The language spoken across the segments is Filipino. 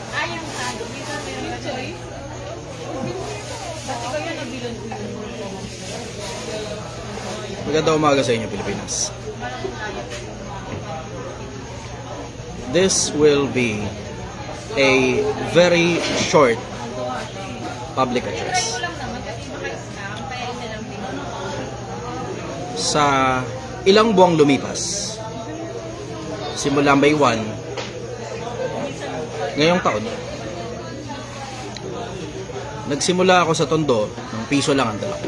Ayang ano, bisa meron ka choice. Pati kayo nabilan ko yun. Magandang umaga sa inyo, Pilipinas. This will be a very short public address. Sa ilang buwang lumipas, simula May 1, ngayong taon, nagsimula ako sa Tondo ng piso lang ang dala ko.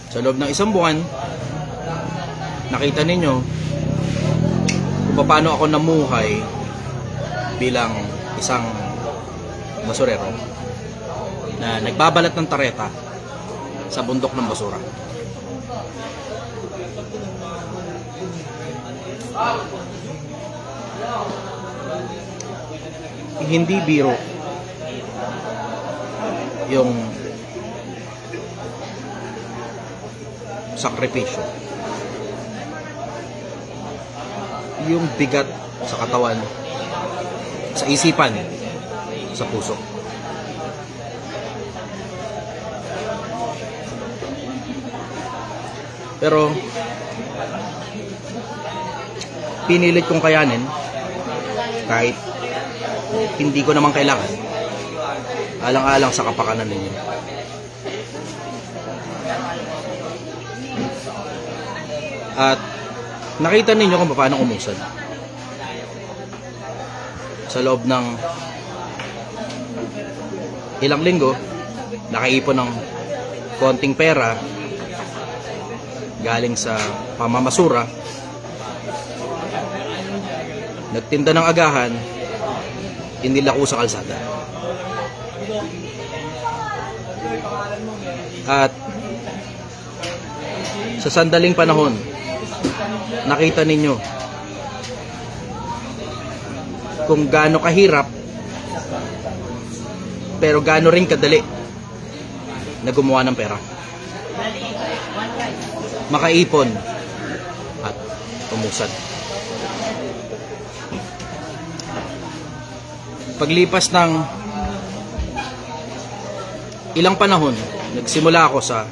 Sa loob ng isang buwan, nakita ninyo kung paano ako namuhay bilang isang basurero na nagbabalat ng tareta sa bundok ng basura. Hindi biro yung sakripisyo, yung bigat sa katawan, sa isipan, sa puso. Pero pinilit kong kayanin kahit hindi ko naman kailangan, alang-alang sa kapakanan ninyo. At nakita ninyo kung paano umusad. Sa loob ng ilang linggo, nakaipon ng konting pera galing sa pamamasura, nagtinda ng agahan, inilako sa kalsada. At sa sandaling panahon, nakita ninyo kung gaano kahirap pero gaano rin kadali na gumawa ng pera, makaipon at umusad. Paglipas ng ilang panahon, nagsimula ako sa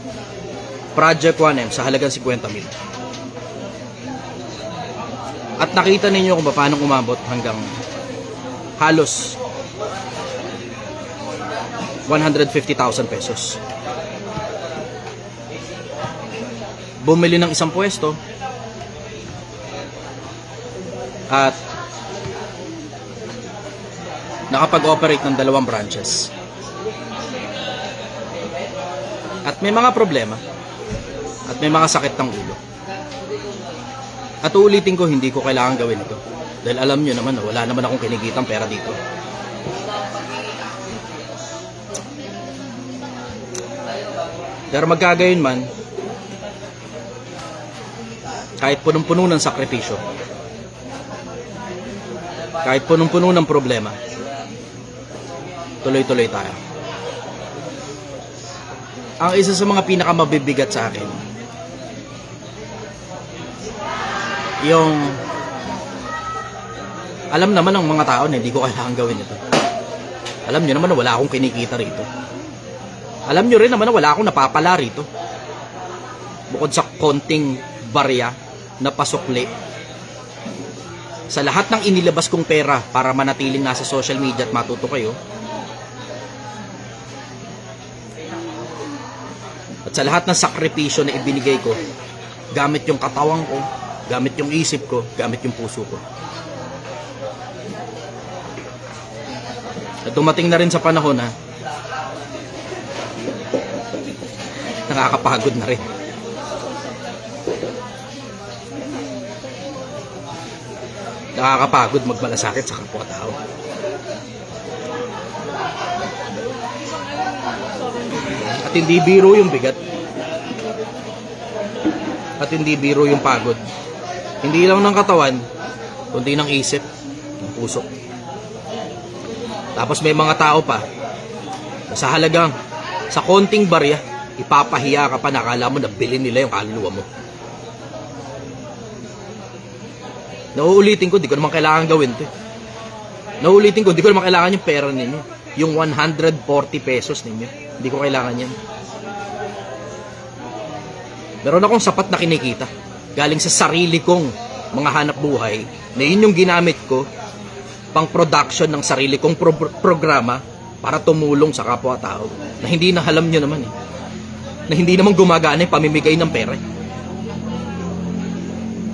Project 1M sa halagang 50,000. At nakita ninyo kung paano umabot hanggang halos 150,000 pesos. Bumili ng isang pwesto at nakapag-operate ng 2 branches. At may mga problema at may mga sakit ng ulo. At uulitin ko, hindi ko kailangan gawin ito dahil alam nyo naman, wala naman akong kinikitang pera dito. Pero magkagayon man, kahit punong-puno ng sakripisyo, kahit punong-puno ng problema, tuloy-tuloy tayo. Ang isa sa mga pinakamabibigat sa akin, yung alam naman ng mga tao na hindi ko kailangan gawin ito. Alam nyo naman na wala akong kinikita rito. Alam nyo rin naman na wala akong napapala rito. Bukod sa konting barya na pasukli. Sa lahat ng inilabas kong pera para manatiling nasa social media at matuto kayo, at sa lahat ng sakripisyo na ibinigay ko, gamit yung katawan ko, gamit yung isip ko, gamit yung puso ko. At dumating na rin sa panahon na nakakapagod na rin. Nakakapagod magmalasakit sa kapwa-tao. At hindi biro yung bigat. At hindi biro yung pagod. Hindi lang ng katawan, kundi ng isip, ng puso. Tapos may mga tao pa na sa halagang, sa konting barya, ipapahiya ka pa, nakala mo na bilhin nila yung kaluluwa mo. Nauulitin ko, di ko naman kailangan gawin to. Nauulitin ko, di ko naman kailangan yung pera ninyo. Yung 140 pesos ninyo. Hindi ko kailangan yan. Meron akong sapat na kinikita. Galing sa sarili kong mga hanap buhay na yun yung ginamit ko pang production ng sarili kong programa para tumulong sa kapwa-tao na hindi na alam nyo naman na hindi naman gumagana yung pamimigay ng pera.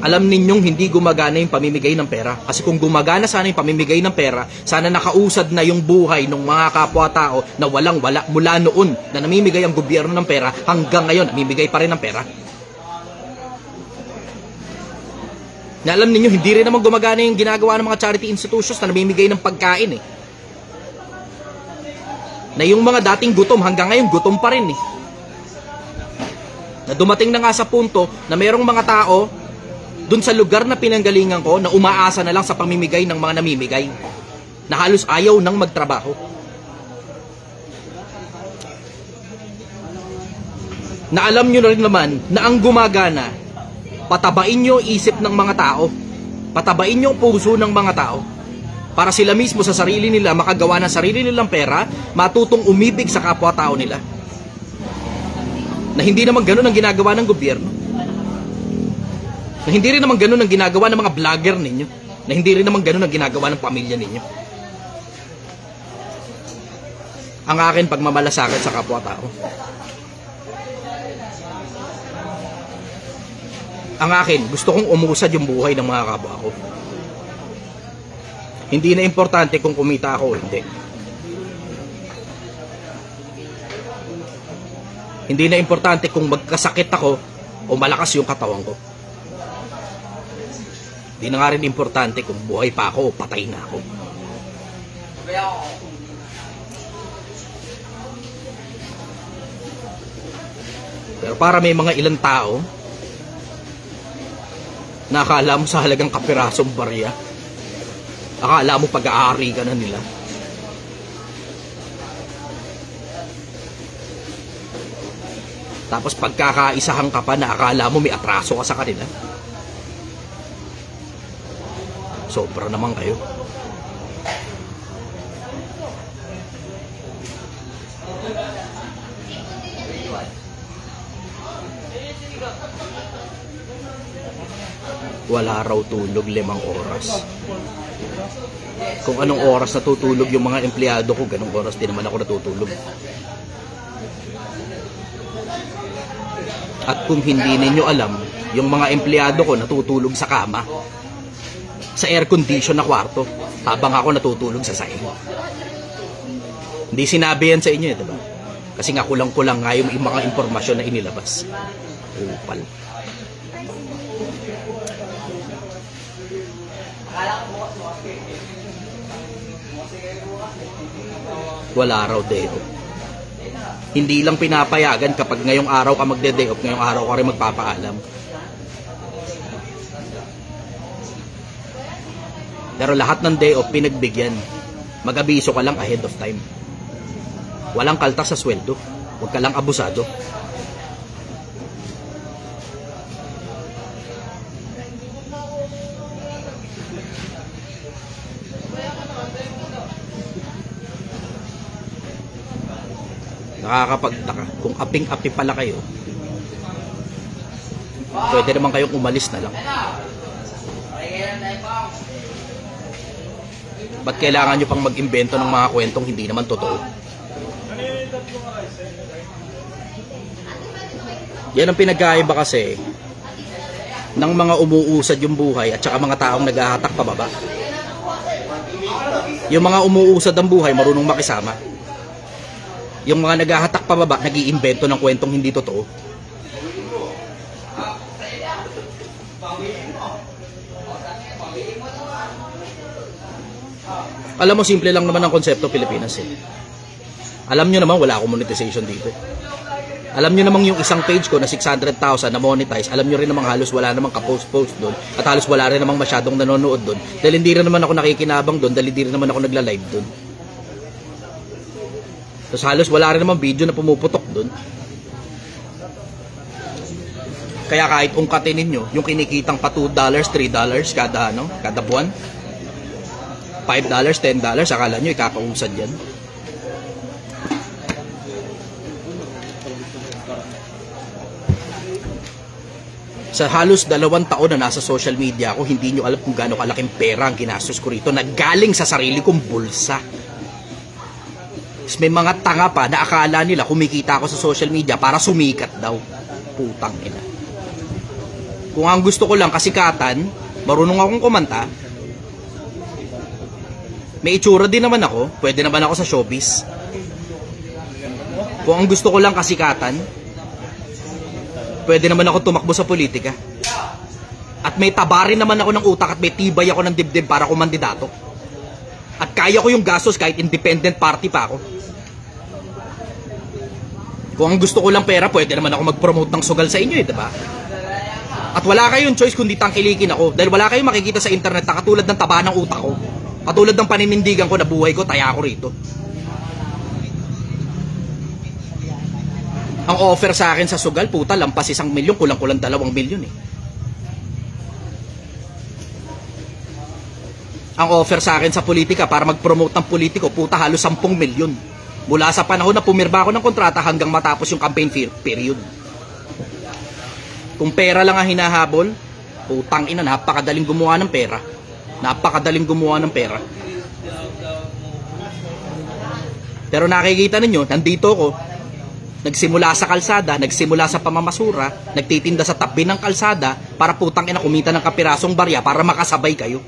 Alam ninyong hindi gumagana yung pamimigay ng pera. Kasi kung gumagana sana yung pamimigay ng pera, sana nakausad na yung buhay ng mga kapwa-tao na walang-wala mula noon na namimigay ang gobyerno ng pera hanggang ngayon, namimigay pa rin ng pera. Na alam ninyo, hindi rin naman gumagana yung ginagawa ng mga charity institutions na namimigay ng pagkain Na yung mga dating gutom, hanggang ngayon gutom pa rin Na dumating na nga sa punto na mayroong mga tao dun sa lugar na pinanggalingan ko na umaasa na lang sa pamimigay ng mga namimigay na halos ayaw nang magtrabaho. Na alam nyo na rin naman na ang gumagana, patabain nyo isip ng mga tao, patabain nyo puso ng mga tao para sila mismo sa sarili nila makagawa ng sarili nilang pera, matutong umibig sa kapwa-tao nila. Na hindi naman ganun ang ginagawa ng gobyerno. Na hindi rin naman ganun ang ginagawa ng mga vlogger ninyo. Na hindi rin naman ganun ang ginagawa ng pamilya ninyo. Ang akin pagmamalasakit sa kapwa-tao. Ang akin, gusto kong umusad yung buhay ng mga kapwa ko. Hindi na importante kung kumita ako o hindi. Hindi na importante kung magkasakit ako o malakas yung katawan ko. Di na nga rin importante kung buhay pa ako o patay na ako. Pero para may mga ilang tao na akala mo sa halagang kapirasong barya, akala mo pag-aari ka na nila. Tapos pagkakaisahan ka pa na akala mo may atraso ka sa kanila. Sobra naman kayo. Wala raw tulog 5 oras. Kung anong oras natutulog yung mga empleyado ko, ganong oras din naman ako natutulog. At kung hindi ninyo alam, yung mga empleyado ko natutulog sa kama, sa air condition na kwarto, habang ako natutulog sa sahig. Hindi sinabi yan sa inyo, diba? Kasi nga kulang-kulang nga yung mga impormasyon na inilabas. Upal. Wala raw day off. Hindi lang pinapayagan kapag ngayong araw ka magde-day off, ngayong araw ka rin magpapaalam. Pero lahat ng day off pinagbigyan. Mag-abiso ka lang ahead of time. Walang kaltas sa sweldo. Huwag ka lang abusado. Nakakapagtaka. Kung aping-api pala kayo, pwede naman kayong umalis na lang. Ba't kailangan nyo pang mag-imbento ng mga kwentong hindi naman totoo? Yan ang pinagkaiba kasi ng mga umuusad yung buhay at saka mga taong naghahatak pababa. Yung mga umuusad ang buhay, marunong makisama. Yung mga naghahatak pababa, nag-iimbento ng kwentong hindi totoo. Alam mo, simple lang naman ang konsepto Pilipinas Alam nyo naman, wala akong monetization dito. Alam nyo naman yung isang page ko na 600,000 na monetize, alam nyo rin naman halos wala namang ka-post-post doon at halos wala rin namang masyadong nanonood doon dahil hindi rin naman ako nakikinabang doon, dahil hindi rin naman ako nagla-live doon. Tapos halos wala rin namang video na pumuputok doon. Kaya kahit ungkatin ninyo, yung kinikitang pa $2, $3 kada buwan, $5, $10, akala nyo ikakausad yan. Sa halos 2 taon na nasa social media ako, hindi nyo alam kung gaano kalaking pera ang ginastos ko rito na galing sa sarili kong bulsa. May mga tanga pa na akala nila kumikita ako sa social media para sumikat daw. Putang ina. Kung ang gusto ko lang kasikatan, marunong akong kumanta, may itsura din naman ako, pwede naman ako sa showbiz. Kung ang gusto ko lang kasikatan, pwede naman ako tumakbo sa politika. At may tabarin naman ako ng utak at may tibay ako ng dibdib para kumandidato. At kaya ko yung gastos kahit independent party pa ako. Kung ang gusto ko lang pera, pwede naman ako mag-promote ng sugal sa inyo, diba? At wala kayong choice kundi tangkilikin ako dahil wala kayong makikita sa internet na katulad ng taba ng utak ko. Katulad ng paninindigan ko na buhay ko, taya ko rito. Ang offer sa akin sa sugal, puta, lampas 1 milyon, kulang-kulang 2 milyon eh. Ang offer sa akin sa politika para mag-promote ng politiko, puta, halos 10 milyon. Mula sa panahon na pumirma ako ng kontrata hanggang matapos yung campaign period. Kung pera lang ang hinahabol, putang ina, napakadaling gumawa ng pera. Napakadaling gumawa ng pera. Pero nakikita ninyo, nandito ko, nagsimula sa kalsada, nagsimula sa pamamasura, nagtitinda sa tabi ng kalsada para putang ina kumita ng kapirasong barya para makasabay kayo.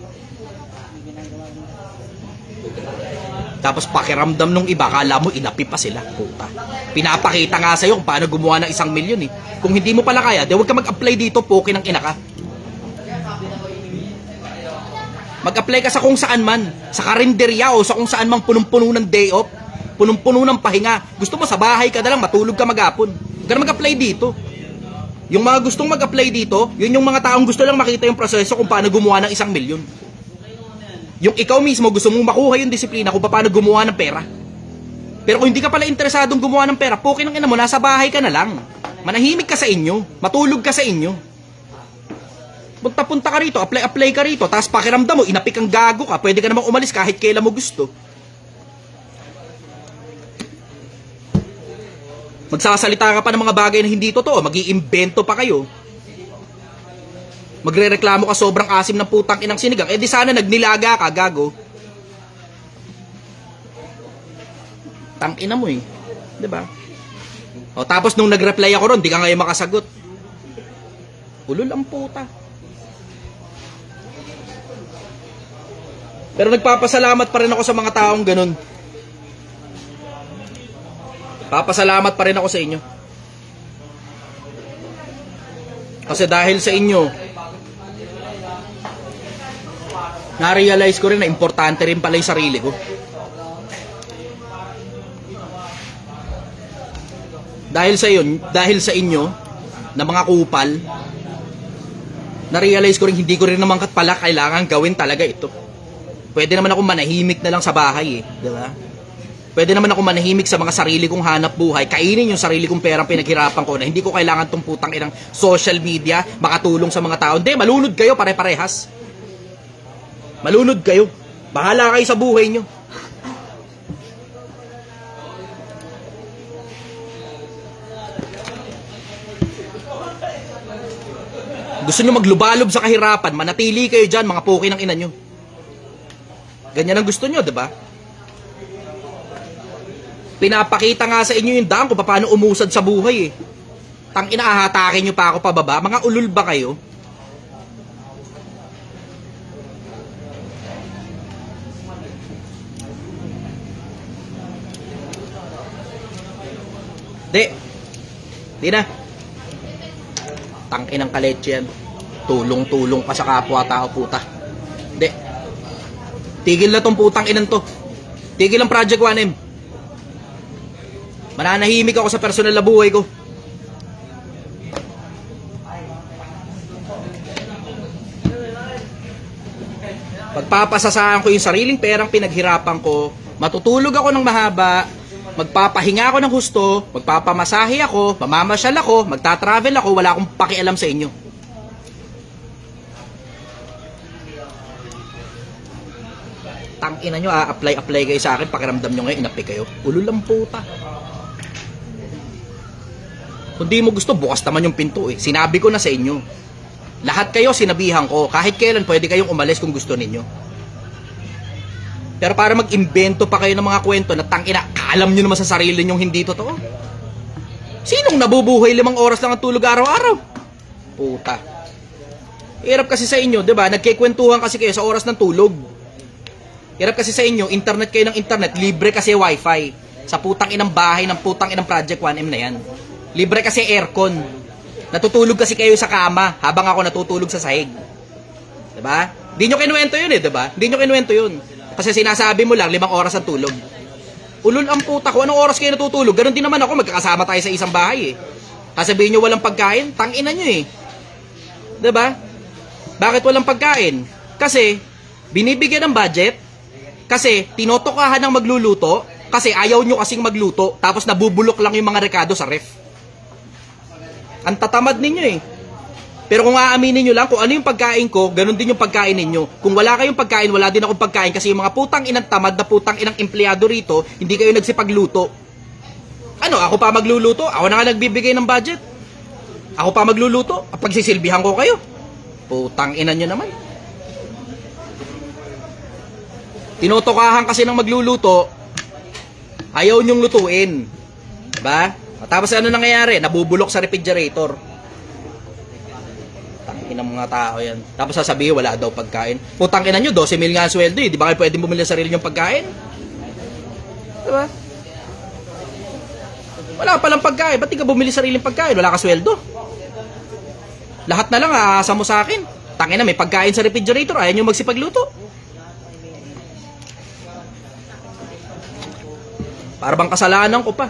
Tapos pakiramdam nung iba, kala mo inapi pa sila, puta. Pinapakita nga sa'yo kung paano gumawa ng 1 milyon eh. Kung hindi mo pala kaya, di huwag ka mag-apply dito, poke ng ina ka. Mag-apply ka sa kung saan man, sa karinderya o sa kung saan mang punong-puno ng day off, punong-puno ng pahinga. Gusto mo sa bahay ka na lang, matulog ka maghapon. Huwag ka na mag-apply dito. Yung mga gustong mag-apply dito, yun yung mga taong gusto lang makita yung proseso kung paano gumawa ng 1 milyon. Yung ikaw mismo gusto mong makuha yung disiplina kung paano gumawa ng pera. Pero kung hindi ka pala interesadong gumawa ng pera, poke ng ina mo, nasa bahay ka na lang. Manahimik ka sa inyo, matulog ka sa inyo. Punta ka rito, apply ka rito, tapos pakiramdam mo, inapik kang gago ka, pwede ka namang umalis kahit kailan mo gusto. Magsasalita ka pa ng mga bagay na hindi totoo, mag-iimbento pa kayo. Magrereklamo ka sobrang asim ng putang inang sinigang, eh di sana nagnilaga ka, gago. Tang ina mo eh, diba? O tapos nung nag-reply ako ron, di ka ngayon makasagot. Ulol ang puta. Pero nagpapasalamat pa rin ako sa mga taong ganun. Papasalamat pa rin ako sa inyo. Kasi dahil sa inyo, na-realize ko rin na importante rin pala yung sarili ko. Dahil sa inyo, na mga kupal, na-realize ko rin hindi ko rin naman pala kailangan gawin talaga ito. Pwede naman ako manahimik na lang sa bahay eh, di ba? Pwede naman ako manahimik sa mga sarili kong hanap buhay, kainin yung sarili kong perang pinaghirapan ko na hindi ko kailangan tong putang inang social media, makatulong sa mga tao. Hindi, malunod kayo pare-parehas. Malunod kayo. Bahala kayo sa buhay nyo. Gusto nyo maglubalob sa kahirapan, manatili kayo dyan, mga poki ng ina nyo. Ganyan ang gusto nyo, diba? Pinapakita nga sa inyo yung daan kung paano umusad sa buhay eh. Tang ina, ahatakin nyo pa ako pababa. Mga ulul ba kayo? Di na. Tangin ng kaletse yan. Tulong-tulong pa sa kapwa-tao, puta. Di. Tigil na tong putang inan to. Tigil ang Project 1M. Mananahimik ako sa personal na buhay ko. Pagpapasasaan ko yung sariling perang pinaghirapan ko, matutulog ako ng mahaba, magpapahinga ako ng husto, magpapamasahe ako, mamamasyal ako, magta-travel ako, wala akong pakialam sa inyo. Tangina nyo, apply kayo sa akin, pakiramdam nyo ngayon, inapi kayo. Ulol ang puta. Kung di mo gusto, bukas naman yung pinto eh. Sinabi ko na sa inyo. Lahat kayo sinabihan ko, kahit kailan pwede kayong umalis kung gusto ninyo. Pero para mag-imbento pa kayo ng mga kwento na tangina, alam nyo naman sa sarili nyong hindi totoo. Sinong nabubuhay 5 oras lang ang tulog araw-araw? Puta. Hirap kasi sa inyo, 'di ba? Nagkikwentuhan kasi kayo sa oras ng tulog. Hirap kasi sa inyo, internet kayo ng internet, libre kasi wifi. Sa putang inang bahay ng putang inang Project 1M na yan. Libre kasi aircon. Natutulog kasi kayo sa kama habang ako natutulog sa sahig. 'Di ba? Hindi nyo kinuwento yun eh, 'di ba? Hindi nyo kinuwento yun. Kasi sinasabi mo lang 5 oras ang tulog. Ulol ang puta ko, anong oras kayo natutulog? Ganon din naman ako, magkakasama tayo sa isang bahay eh. Sasabihin nyo walang pagkain, tangina nyo eh. 'Di ba? Bakit walang pagkain? Kasi binibigyan ng budget, kasi tinotokahan ng magluluto, kasi ayaw nyo kasing magluto, tapos nabubulok lang yung mga rekado sa ref. Ang tatamad ninyo eh. Pero kung aaminin nyo lang kung ano yung pagkain ko, ganun din yung pagkain ninyo. Kung wala kayong pagkain, wala din akong pagkain kasi yung mga putang inang tamad na putang inang empleyado rito, hindi kayo nagsipagluto. Ano, ako pa magluluto? Ako na nga nagbibigay ng budget. Ako pa magluluto? Pagsisilbihan ko kayo. Putang ina nyo naman. Tinotokahan kasi ng magluluto, ayaw nyong lutuin. Diba? Tapos ano nangyayari? Nabubulok sa refrigerator. Tangina mga tao yan. Tapos sasabihin, wala daw pagkain. Putang ina nyo, 12 mil nga ang sweldo eh. Di ba kayo pwedeng bumili ng sarili nyong pagkain? Diba? Wala palang pagkain. Ba't di ka bumili sariling pagkain? Wala ka sweldo. Lahat na lang aasa mo sa akin. Tangina, may pagkain sa refrigerator. Ayaw nyo magsipagluto. Para bang kasalanan ko pa.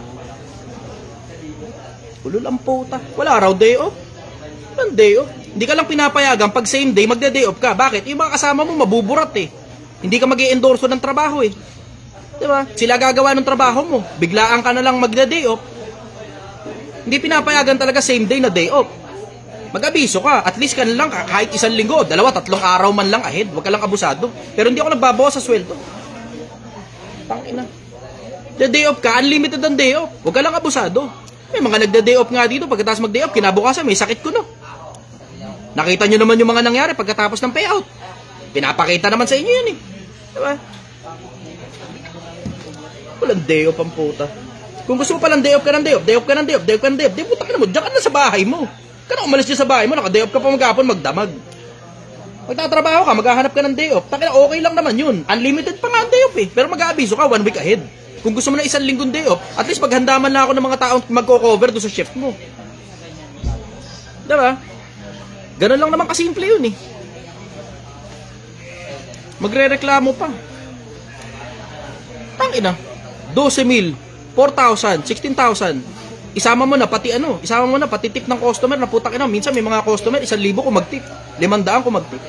Ulol ang puta. Wala raw day off. Walang day off. Hindi ka lang pinapayagan pag same day, magde-day off ka. Bakit? Yung mga kasama mo mabuburat eh. Hindi ka mag-i-endorso ng trabaho eh. Diba? Sila gagawa ng trabaho mo. Biglaan ka na lang magde-day off. Hindi pinapayagan talaga same day na day off. Mag-abiso ka. At least ka na lang kahit 1 linggo, 2, 3 araw man lang ahead. Huwag ka lang abusado. Pero hindi ako nagbabawas sa sweldo. Tangina. The day off ka, unlimited ang day off. Huwag ka lang abusado. May mga nagda-day off nga dito. Pagkatapos mag-day off, kinabukasan may sakit ko no. Nakita nyo naman yung mga nangyari pagkatapos ng payout. Pinapakita naman sa inyo yun eh. Diba? Walang day off ang puta. Kung gusto mo palang day off ka ng day off, day off ka ng day off, day off ka ng day off, di puta ka na mo, diyan ka na sa bahay mo. Kaya umalis dyan sa bahay mo, naka-day off ka pa maghapon, magdamag. Magtatrabaho ka, maghahanap ka ng day off. Takina, okay lang naman yun. Unlimited pa nga ang day off eh. Pero mag-aabiso ka 1 week ahead. Kung gusto mo na 1 linggong day off, at least paghandaman na ako ng mga taong magko-cover doon sa shift mo. Diba? Ganun lang naman kasimple yun eh. Magre-reklamo pa. Tangina. 12,000, 4,000, 16,000. Isama mo na pati tip ng customer na putang ina. Minsan may mga customer 1,000 kung mag-tip, 500 kung mag-tip.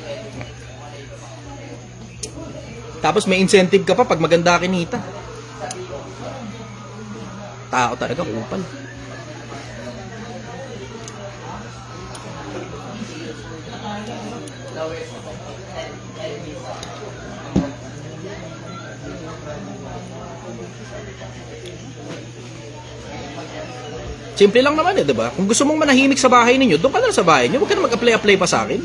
Tapos may incentive ka pa pag maganda kinita. Tao talaga, kupal. Simple lang naman eh, 'di ba? Kung gusto mong manahimik sa bahay ninyo, doon ka lang sa bahay niyo. Huwag ka na mag-apply pa sa akin.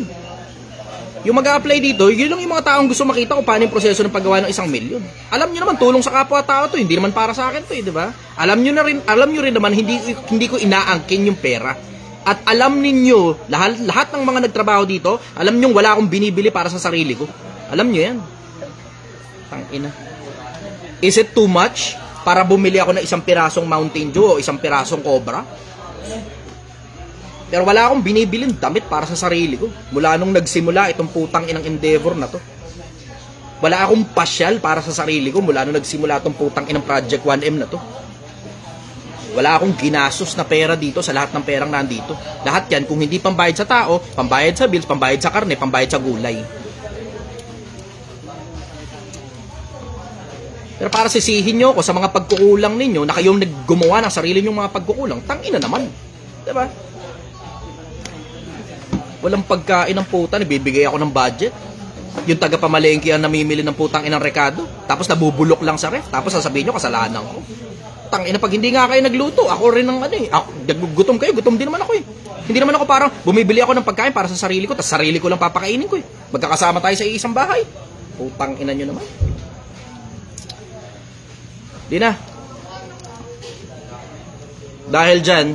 Yung mag-a-apply dito, yun lang yung mga taong gusto makita kung paano yung proseso ng paggawa ng 1 milyon. Alam niyo naman, tulong sa kapwa-tao to, hindi naman para sa akin to, 'di ba? Alam niyo rin naman hindi ko inaangkin yung pera. At alam ninyo, lahat ng mga nagtrabaho dito, alam niyo wala akong binibili para sa sarili ko. Alam niyo 'yan. Tangina. Is it too much para bumili ako ng 1 pirasong Mountain Dew o 1 pirasong Cobra? Pero wala akong binibilin damit para sa sarili ko. Mula nung nagsimula itong putang inang endeavor na to. Wala akong pasyal para sa sarili ko mula nung nagsimula itong putang inang Project 1M na to. Wala akong ginastos na pera dito sa lahat ng perang nandito. Lahat yan, kung hindi pambayad sa tao, pambayad sa bills, pambayad sa karne, pambayad sa gulay. Pero para sisihin nyo ko sa mga pagkukulang ninyo na kayong naggumawa ng sarili nyong mga pagkukulang, tangina naman. Diba? Walang pagkain ng puta, nabibigay ako ng budget. Yung taga-pamalengke ang namimili ng putang inang rekado, tapos nabubulok lang sa ref, tapos sasabihin nyo, kasalanan ko. Tangina, pag hindi nga kayo nagluto, ako rin ng ano eh. Gutom kayo, gutom din naman ako eh. Hindi naman ako parang bumibili ako ng pagkain para sa sarili ko, tapos sarili ko lang papakainin ko eh. Magkakasama tayo sa isang bahay. Putang ina nyo naman. Di na. Dahil dyan,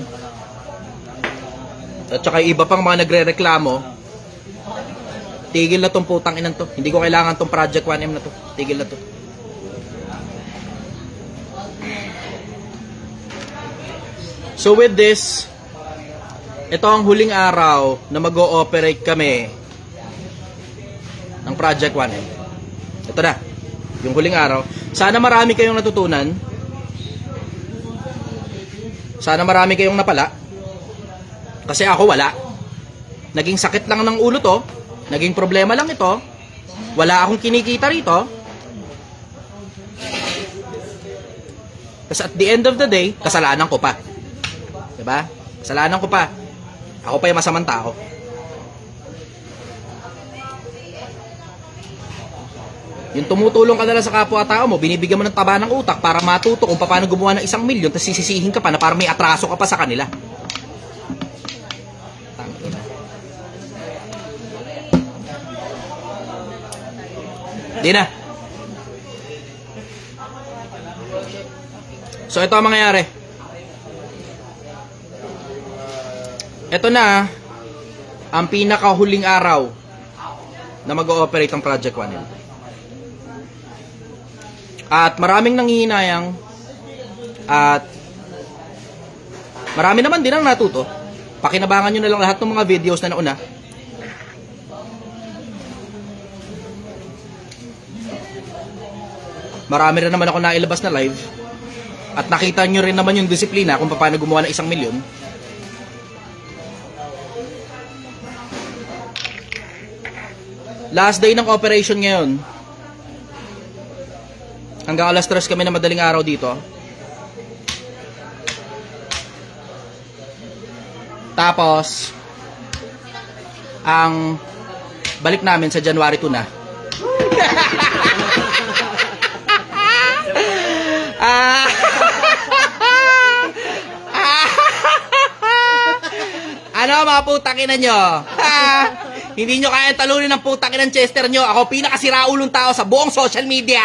at saka iba pang mga nagre-reklamo, tigil na tong putang inan to. Hindi ko kailangan tong Project 1M na to. Tigil na to. So with this, ito ang huling araw na mag-ooperate kami ng Project 1M. Ito na. Yung huling araw. Sana marami kayong natutunan. Sana marami kayong napala. Kasi ako wala. Naging sakit lang ng ulo to. Naging problema lang ito. Wala akong kinikita rito. Kasi at the end of the day, kasalanan ko pa. Diba? Kasalanan ko pa. Ako pa yung masamang tao. Yung tumutulong ka na lang sa kapwa-tao mo, binibigyan mo ng taba ng utak para matuto kung paano gumawa ng 1 milyon, tapos sisisihin ka pa na para may atraso ka pa sa kanila. Di na. So, ito ang mangyayari. Ito na ang pinakahuling araw na mag-ooperate ang Project 1M. At maraming nanghihinayang at marami naman din ang natuto. Pakinabangan nyo na lang lahat ng mga videos na nauna. Marami rin naman ako nailabas na live. At nakita nyo rin naman yung disiplina kung paano gumawa ng 1 milyon. Last day ng operation ngayon. Hanggang alas 3 kami na madaling araw dito. Tapos, ang balik namin sa January 2 na. Ano mga putakinan nyo? Hindi nyo kaya talunin ng putakinan Chester nyo. Ako pinakasiraulong tao sa buong social media.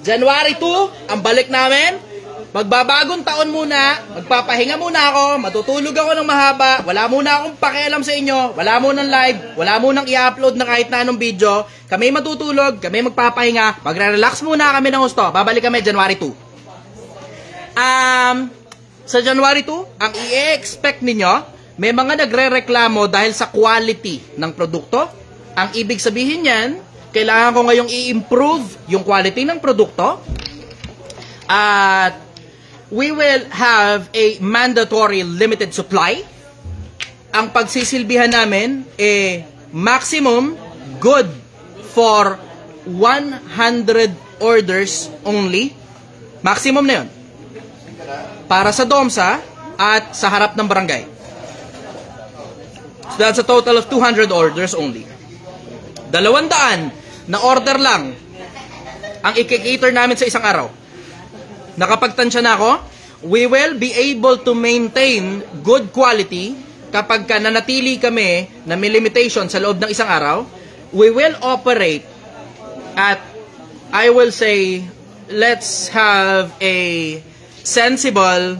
January 2, ang balik namin. Magbabagong taon muna, magpapahinga muna ako, matutulog ako ng mahaba, wala muna akong pakialam sa inyo, wala munang live, wala munang i-upload na kahit na anong video. Kami matutulog, kami magpapahinga, magre-relax muna kami ng gusto. Babalik kami January 2. Sa January 2, ang i-expect ninyo, may mga nagre-reklamo dahil sa quality ng produkto. Ang ibig sabihin niyan, kailangan ko ngayong i-improve yung quality ng produkto. At we will have a mandatory limited supply. Ang pagsisilbihan namin maximum good for 100 orders only. Maximum na yun. Para sa DOMSA at sa harap ng barangay. So that's a total of 200 orders only. 200 na order lang ang i-cater namin sa isang araw. Nakapagtansya na ako, we will be able to maintain good quality kapag nanatili kami na may limitation sa loob ng isang araw. We will operate at, I will say, let's have a sensible,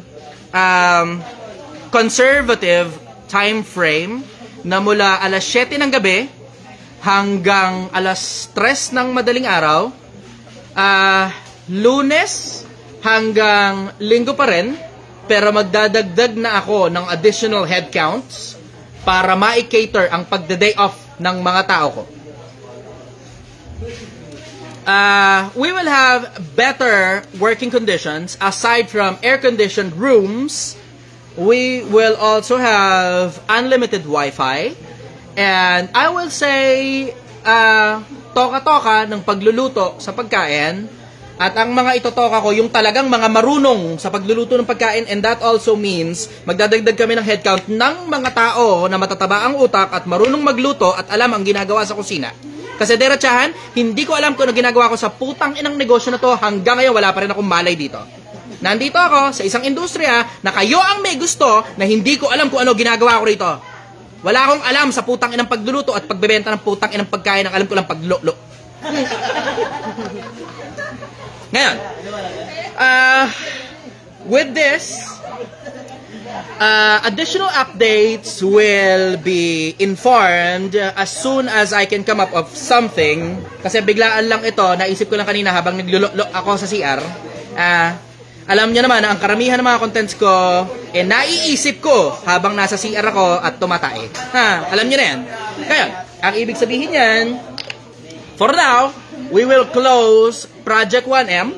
conservative time frame na mula alas 7 ng gabi hanggang alas 3 ng madaling araw, Lunes hanggang Linggo pa rin, pero magdadagdag na ako ng additional headcounts para ma-cater ang pagda-day off ng mga tao ko. We will have better working conditions aside from air-conditioned rooms. We will also have unlimited Wi-Fi And I will say, toka-toka ng pagluluto sa pagkain. At ang mga itotoka ko, yung talagang mga marunong sa pagluluto ng pagkain. And that also means, magdadagdag kami ng headcount ng mga tao na matataba ang utak at marunong magluto at alam ang ginagawa sa kusina. Kasi derechahan, hindi ko alam kung ano ginagawa ko sa putang inang negosyo na to. Hanggang ngayon, wala pa rin akong malay dito. Nandito ako sa isang industriya na kayo ang may gusto na hindi ko alam kung ano ginagawa ko rito. Wala akong alam sa putang inang pagluluto at pagbebenta ng putang inang pagkain. Ang alam ko lang paglolo. Ngayon, with this, additional updates will be informed as soon as I can come up of something. Kasi biglaan lang ito, naisip ko lang kanina habang naglulok ako sa CR. Alam niyo naman na ang karamihan ng mga contents ko, naiisip ko habang nasa CR ako at tumatae. Alam niyo na yan. Kaya, ang ibig sabihin yan, for now, we will close Project 1M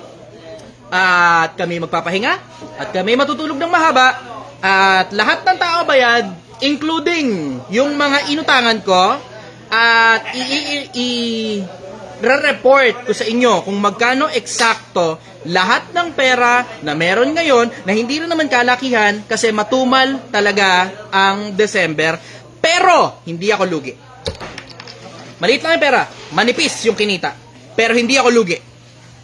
at kami magpapahinga at kami matutulog ng mahaba at lahat ng tao bayad, including yung mga inutangan ko, at i-report ko sa inyo kung magkano eksakto lahat ng pera na meron ngayon na hindi rin naman kalakihan kasi matumal talaga ang December, pero hindi ako lugi. Maliit lang yung pera, manipis yung kinita. Pero hindi ako lugi.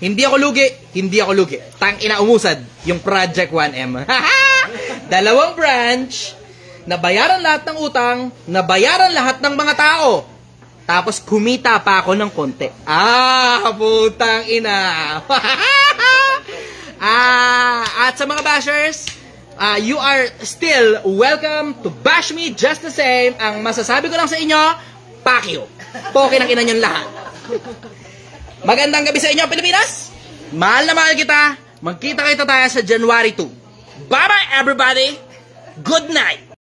Hindi ako lugi, hindi ako lugi. Tang ina umusad yung Project 1M. Dalawang branch, nabayaran lahat ng utang, nabayaran lahat ng mga tao. Tapos kumita pa ako ng konti. Putang ina. At sa mga bashers, you are still welcome to bash me just the same. Ang masasabi ko lang sa inyo, pakyo. Poke ng ina niyong lahat. Magandang gabi sa inyo, Pilipinas! Mahal na mahal kita! Magkita-kita tayo sa January 2. Bye-bye, everybody! Good night!